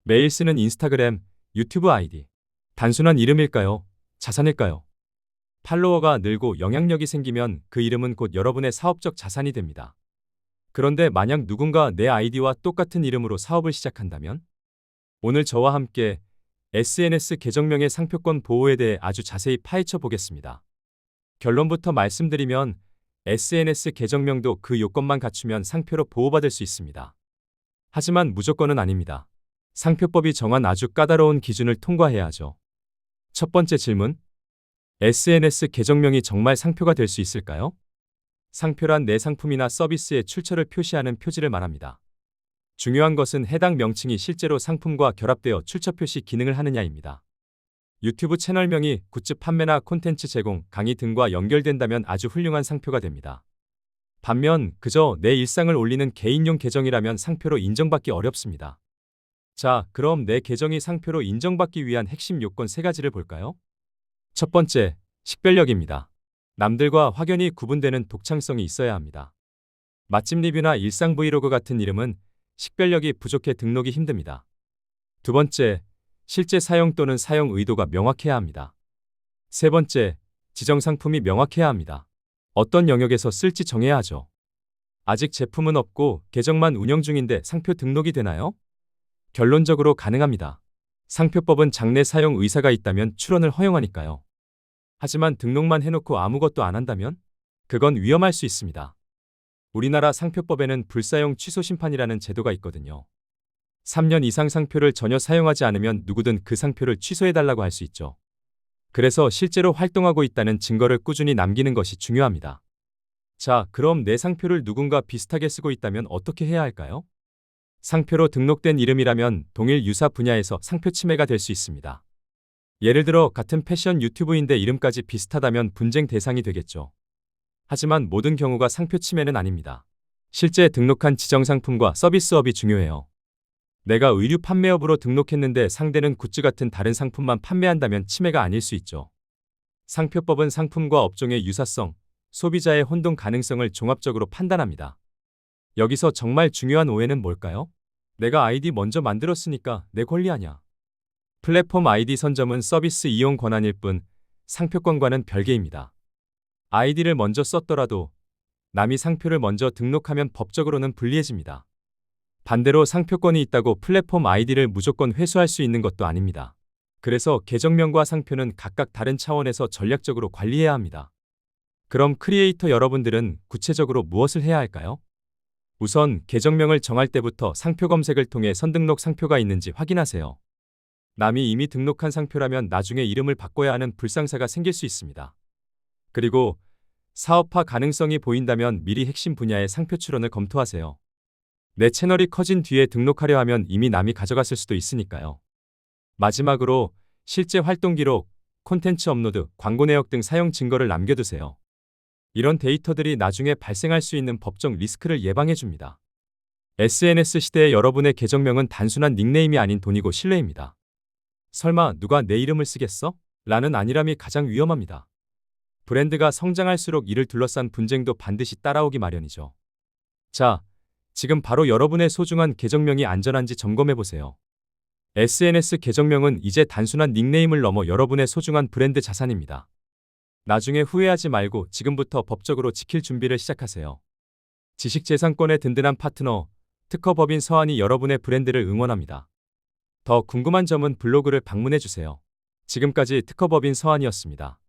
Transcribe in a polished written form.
매일 쓰는 인스타그램, 유튜브 아이디. 단순한 이름일까요? 자산일까요? 팔로워가 늘고 영향력이 생기면 그 이름은 곧 여러분의 사업적 자산이 됩니다. 그런데 만약 누군가 내 아이디와 똑같은 이름으로 사업을 시작한다면? 오늘 저와 함께 SNS 계정명의 상표권 보호에 대해 아주 자세히 파헤쳐 보겠습니다. 결론부터 말씀드리면 SNS 계정명도 그 요건만 갖추면 상표로 보호받을 수 있습니다. 하지만 무조건은 아닙니다. 상표법이 정한 아주 까다로운 기준을 통과해야 하죠. 첫 번째 질문. SNS 계정명이 정말 상표가 될 수 있을까요? 상표란 내 상품이나 서비스의 출처를 표시하는 표지를 말합니다. 중요한 것은 해당 명칭이 실제로 상품과 결합되어 출처 표시 기능을 하느냐입니다. 유튜브 채널명이 굿즈 판매나 콘텐츠 제공, 강의 등과 연결된다면 아주 훌륭한 상표가 됩니다. 반면 그저 내 일상을 올리는 개인용 계정이라면 상표로 인정받기 어렵습니다. 자, 그럼 내 계정이 상표로 인정받기 위한 핵심 요건 3가지를 볼까요? 첫 번째, 식별력입니다. 남들과 확연히 구분되는 독창성이 있어야 합니다. 맛집 리뷰나 일상 브이로그 같은 이름은 식별력이 부족해 등록이 힘듭니다. 두 번째, 실제 사용 또는 사용 의도가 명확해야 합니다. 세 번째, 지정 상품이 명확해야 합니다. 어떤 영역에서 쓸지 정해야 하죠. 아직 제품은 없고 계정만 운영 중인데 상표 등록이 되나요? 결론적으로 가능합니다. 상표법은 장래 사용 의사가 있다면 출원을 허용하니까요. 하지만 등록만 해놓고 아무것도 안 한다면? 그건 위험할 수 있습니다. 우리나라 상표법에는 불사용 취소 심판이라는 제도가 있거든요. 3년 이상 상표를 전혀 사용하지 않으면 누구든 그 상표를 취소해달라고 할 수 있죠. 그래서 실제로 활동하고 있다는 증거를 꾸준히 남기는 것이 중요합니다. 자, 그럼 내 상표를 누군가 비슷하게 쓰고 있다면 어떻게 해야 할까요? 상표로 등록된 이름이라면 동일 유사 분야에서 상표 침해가 될 수 있습니다. 예를 들어 같은 패션 유튜브인데 이름까지 비슷하다면 분쟁 대상이 되겠죠. 하지만 모든 경우가 상표 침해는 아닙니다. 실제 등록한 지정 상품과 서비스업이 중요해요. 내가 의류 판매업으로 등록했는데 상대는 굿즈 같은 다른 상품만 판매한다면 침해가 아닐 수 있죠. 상표법은 상품과 업종의 유사성, 소비자의 혼동 가능성을 종합적으로 판단합니다. 여기서 정말 중요한 오해는 뭘까요? 내가 아이디 먼저 만들었으니까 내 권리 아냐. 플랫폼 아이디 선점은 서비스 이용 권한일 뿐 상표권과는 별개입니다. 아이디를 먼저 썼더라도 남이 상표를 먼저 등록하면 법적으로는 불리해집니다. 반대로 상표권이 있다고 플랫폼 아이디를 무조건 회수할 수 있는 것도 아닙니다. 그래서 계정명과 상표는 각각 다른 차원에서 전략적으로 관리해야 합니다. 그럼 크리에이터 여러분들은 구체적으로 무엇을 해야 할까요? 우선 계정명을 정할 때부터 상표 검색을 통해 선등록 상표가 있는지 확인하세요. 남이 이미 등록한 상표라면 나중에 이름을 바꿔야 하는 불상사가 생길 수 있습니다. 그리고 사업화 가능성이 보인다면 미리 핵심 분야의 상표 출원을 검토하세요. 내 채널이 커진 뒤에 등록하려 하면 이미 남이 가져갔을 수도 있으니까요. 마지막으로 실제 활동 기록, 콘텐츠 업로드, 광고 내역 등 사용 증거를 남겨두세요. 이런 데이터들이 나중에 발생할 수 있는 법적 리스크를 예방해줍니다. SNS 시대의 여러분의 계정명은 단순한 닉네임이 아닌 돈이고 신뢰입니다. 설마 누가 내 이름을 쓰겠어? 라는 아니람이 가장 위험합니다. 브랜드가 성장할수록 이를 둘러싼 분쟁도 반드시 따라오기 마련이죠. 자, 지금 바로 여러분의 소중한 계정명이 안전한지 점검해보세요. SNS 계정명은 이제 단순한 닉네임을 넘어 여러분의 소중한 브랜드 자산입니다. 나중에 후회하지 말고 지금부터 법적으로 지킬 준비를 시작하세요. 지식재산권의 든든한 파트너, 특허법인 서한이 여러분의 브랜드를 응원합니다. 더 궁금한 점은 블로그를 방문해주세요. 지금까지 특허법인 서한이었습니다.